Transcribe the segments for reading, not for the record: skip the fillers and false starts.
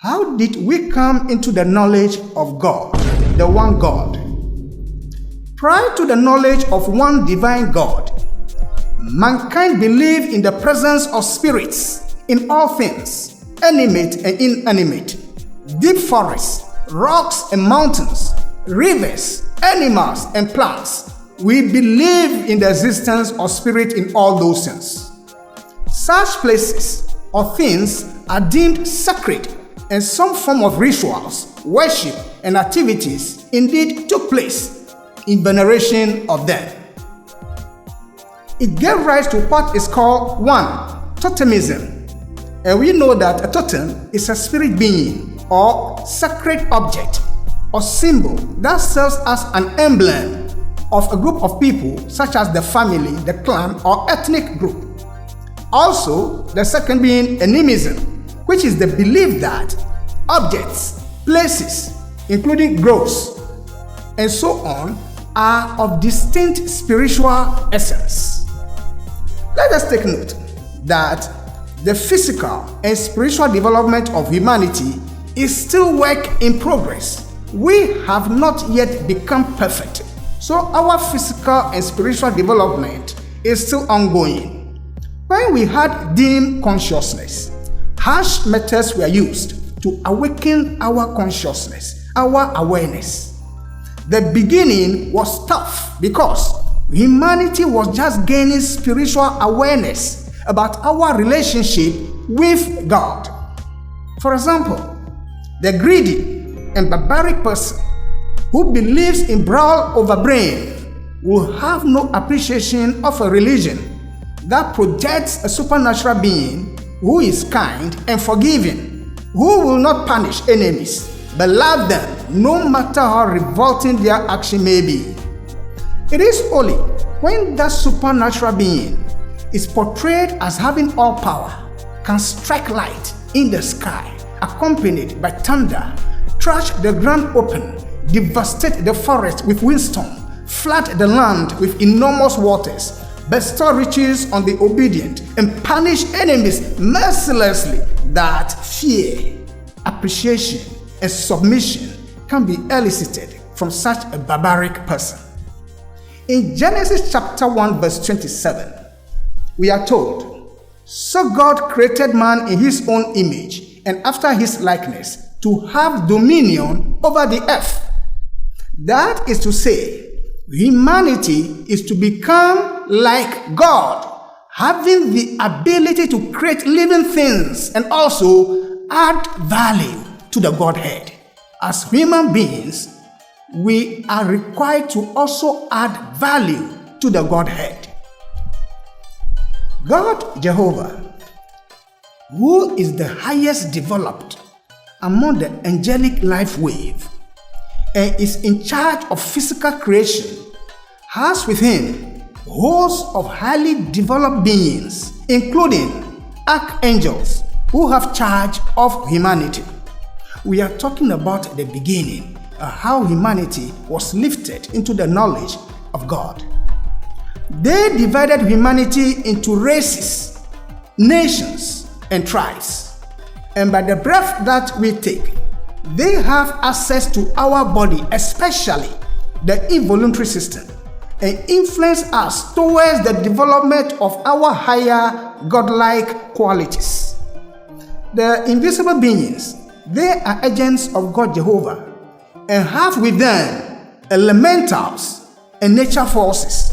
How did we come into the knowledge of God, the one God? Prior to the knowledge of one divine God, mankind believed in the presence of spirits in all things, animate and inanimate, deep forests, rocks and mountains, rivers, animals and plants. We believe in the existence of spirit in all those things. Such places or things are deemed sacred, and some form of rituals, worship, and activities indeed took place in veneration of them. It gave rise to what is called 1. Totemism. And we know that a totem is a spirit being or sacred object or symbol that serves as an emblem of a group of people, such as the family, the clan, or ethnic group. Also, the second being animism, which is the belief that objects, places, including groves, and so on, are of distinct spiritual essence. Let us take note that the physical and spiritual development of humanity is still work in progress. We have not yet become perfect, so our physical and spiritual development is still ongoing. When we had dim consciousness, harsh methods were used to awaken our consciousness, our awareness. The beginning was tough because humanity was just gaining spiritual awareness about our relationship with God. For example, the greedy and barbaric person who believes in brawl over brain will have no appreciation of a religion that projects a supernatural being who is kind and forgiving, who will not punish enemies, but love them no matter how revolting their action may be. It is only when that supernatural being is portrayed as having all power, can strike light in the sky, accompanied by thunder, trash the ground open, devastate the forest with windstorm, flood the land with enormous waters, bestow riches on the obedient, and punish enemies mercilessly, that fear, appreciation, and submission can be elicited from such a barbaric person. In Genesis chapter 1 verse 27, we are told, "So God created man in his own image and after his likeness to have dominion over the earth." That is to say, humanity is to become like God, having the ability to create living things and also add value to the Godhead. As human beings, we are required to also add value to the Godhead. God Jehovah, who is the highest developed among the angelic life wave and is in charge of physical creation, has with him hosts of highly developed beings, including archangels who have charge of humanity. We are talking about the beginning, how humanity was lifted into the knowledge of God. They divided humanity into races, nations, and tribes. And by the breath that we take, they have access to our body, especially the involuntary system, and influence us towards the development of our higher godlike qualities. The invisible beings, they are agents of God Jehovah and have with them elementals and nature forces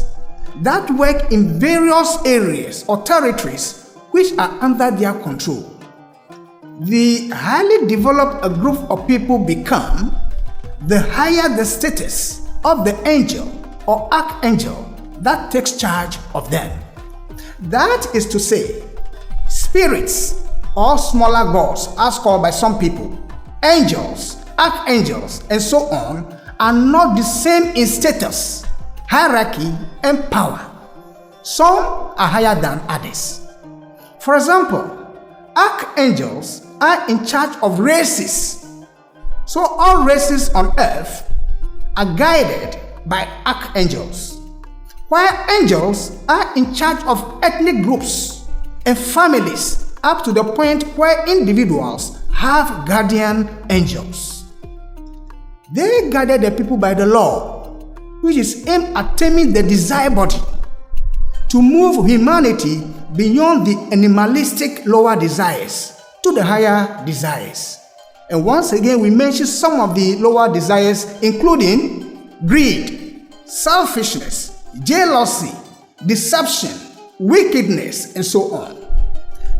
that work in various areas or territories which are under their control. The highly developed a group of people become, the higher the status of the angel or archangel that takes charge of them. That is to say, spirits or smaller gods, as called by some people, angels, archangels, and so on, are not the same in status, hierarchy, and power. Some are higher than others. For example, archangels are in charge of races. So all races on earth are guided by archangels, while angels are in charge of ethnic groups and families up to the point where individuals have guardian angels. They guided the people by the law, which is aimed at taming the desire body, to move humanity beyond the animalistic lower desires to the higher desires. And once again, we mention some of the lower desires, including greed, selfishness, jealousy, deception, wickedness, and so on.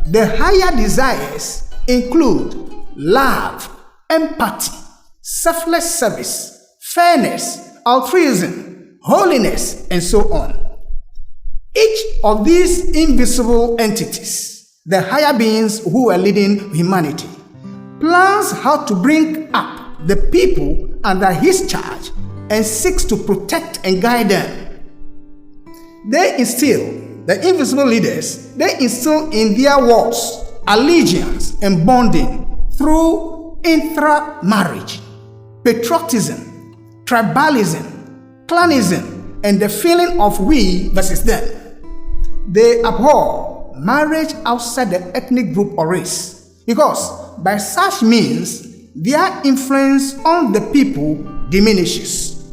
The higher desires include love, empathy, selfless service, fairness, altruism, holiness, and so on. Each of these invisible entities, the higher beings who are leading humanity, plans how to bring up the people under his charge and seeks to protect and guide them. They instill, the invisible leaders, they instill in their walls allegiance and bonding through intra-marriage, patriotism, tribalism, clanism, and the feeling of we versus them. They abhor marriage outside the ethnic group or race, because by such means their influence on the people diminishes.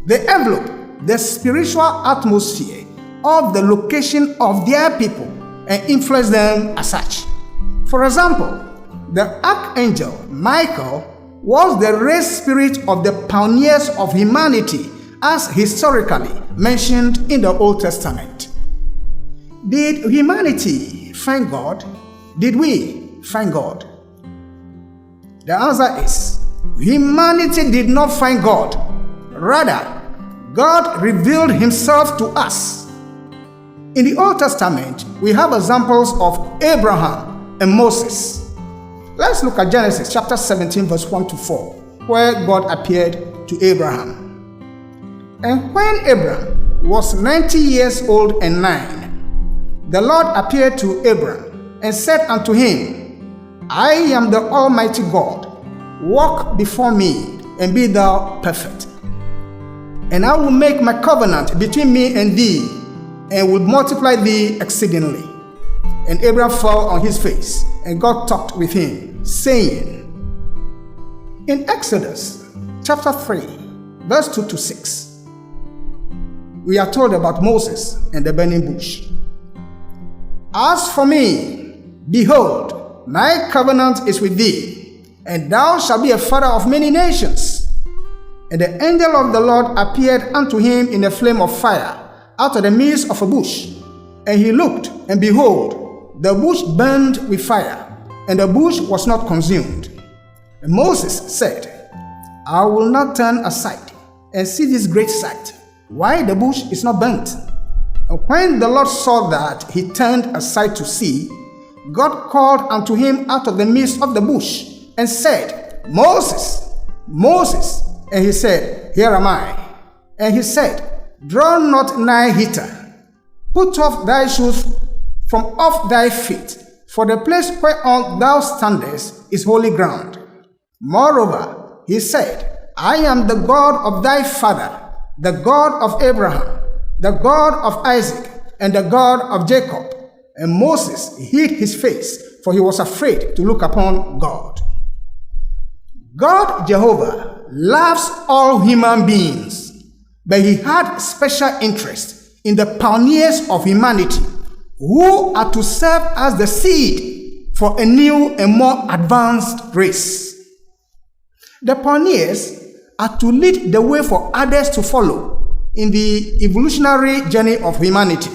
They envelope the spiritual atmosphere of the location of their people and influence them as such. For example, the archangel Michael was the race spirit of the pioneers of humanity, as historically mentioned in the Old Testament. Did humanity find God? Did we find God? The answer is, humanity did not find God. Rather, God revealed himself to us. In the Old Testament, we have examples of Abraham and Moses. Let's look at Genesis chapter 17, verse 1 to 4, where God appeared to Abraham. And when Abraham was 90 years old and 9, the Lord appeared to Abraham and said unto him, I am the Almighty God. Walk before me and be thou perfect. And I will make my covenant between me and thee, and will multiply thee exceedingly. And Abraham fell on his face, and God talked with him, saying, in Exodus chapter 3, verse 2 to 6, we are told about Moses and the burning bush. As for me, behold, my covenant is with thee, and thou shalt be a father of many nations. And the angel of the Lord appeared unto him in a flame of fire out of the midst of a bush. And he looked, and behold, the bush burned with fire, and the bush was not consumed. And Moses said, I will not turn aside and see this great sight, why the bush is not burnt. And when the Lord saw that he turned aside to see, God called unto him out of the midst of the bush, and said, Moses, Moses. And he said, Here am I. And he said, Draw not nigh hither. Put off thy shoes from off thy feet, for the place whereon thou standest is holy ground. Moreover, he said, I am the God of thy father, the God of Abraham, the God of Isaac, and the God of Jacob. And Moses hid his face, for he was afraid to look upon God. God Jehovah loves all human beings, but he had special interest in the pioneers of humanity, who are to serve as the seed for a new and more advanced race. The pioneers are to lead the way for others to follow in the evolutionary journey of humanity.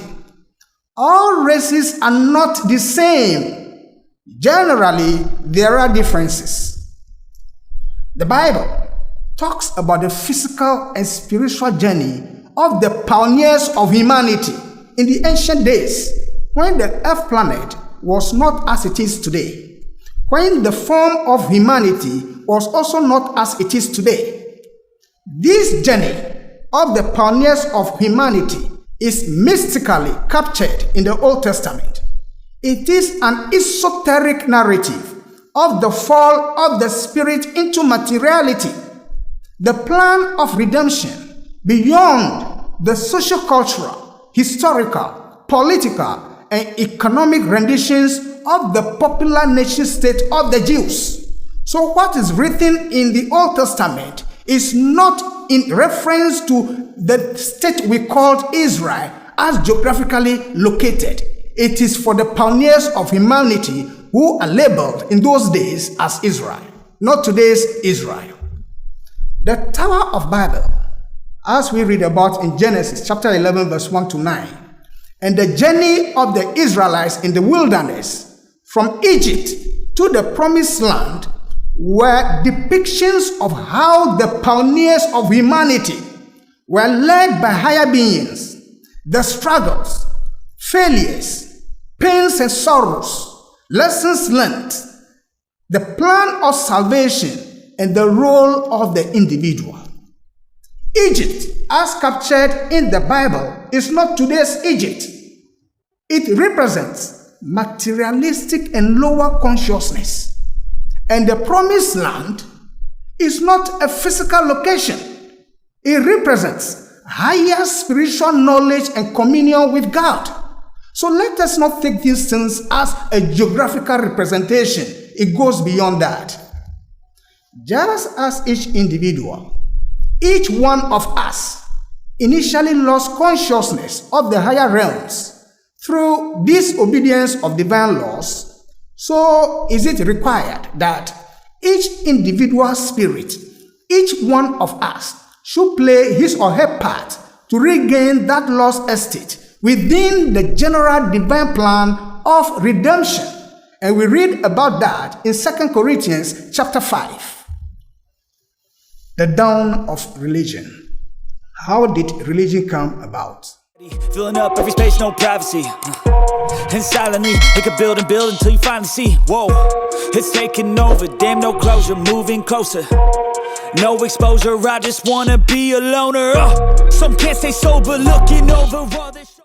All races are not the same. Generally, there are differences. The Bible talks about the physical and spiritual journey of the pioneers of humanity in the ancient days, when the Earth planet was not as it is today, when the form of humanity was also not as it is today. This journey of the pioneers of humanity is mystically captured in the Old Testament. It is an esoteric narrative of the fall of the spirit into materiality, the plan of redemption beyond the socio-cultural, historical, political, and economic renditions of the popular nation state of the Jews. So what is written in the Old Testament is not in reference to the state we called Israel as geographically located. It is for the pioneers of humanity who are labeled in those days as Israel, not today's Israel. The Tower of Babel, as we read about in Genesis chapter 11 verse 1 to 9, and the journey of the Israelites in the wilderness from Egypt to the promised land were depictions of how the pioneers of humanity were led by higher beings, the struggles, failures, pains and sorrows, lessons learned, the plan of salvation, and the role of the individual. Egypt, as captured in the Bible, is not today's Egypt. It represents materialistic and lower consciousness. And the promised land is not a physical location. It represents higher spiritual knowledge and communion with God. So let us not take these things as a geographical representation. It goes beyond that. Just as each individual, each one of us initially lost consciousness of the higher realms through disobedience of divine laws, so is it required that each individual spirit, each one of us, should play his or her part to regain that lost estate within the general divine plan of redemption. And we read about that in 2 Corinthians chapter 5. The dawn of religion. How did religion come about? Filling up every space, no privacy. And silently, it could build and build until you finally see. Whoa, it's taking over, damn no closure, moving closer. No exposure, I just wanna be a loner. Some can't stay sober, looking over all this.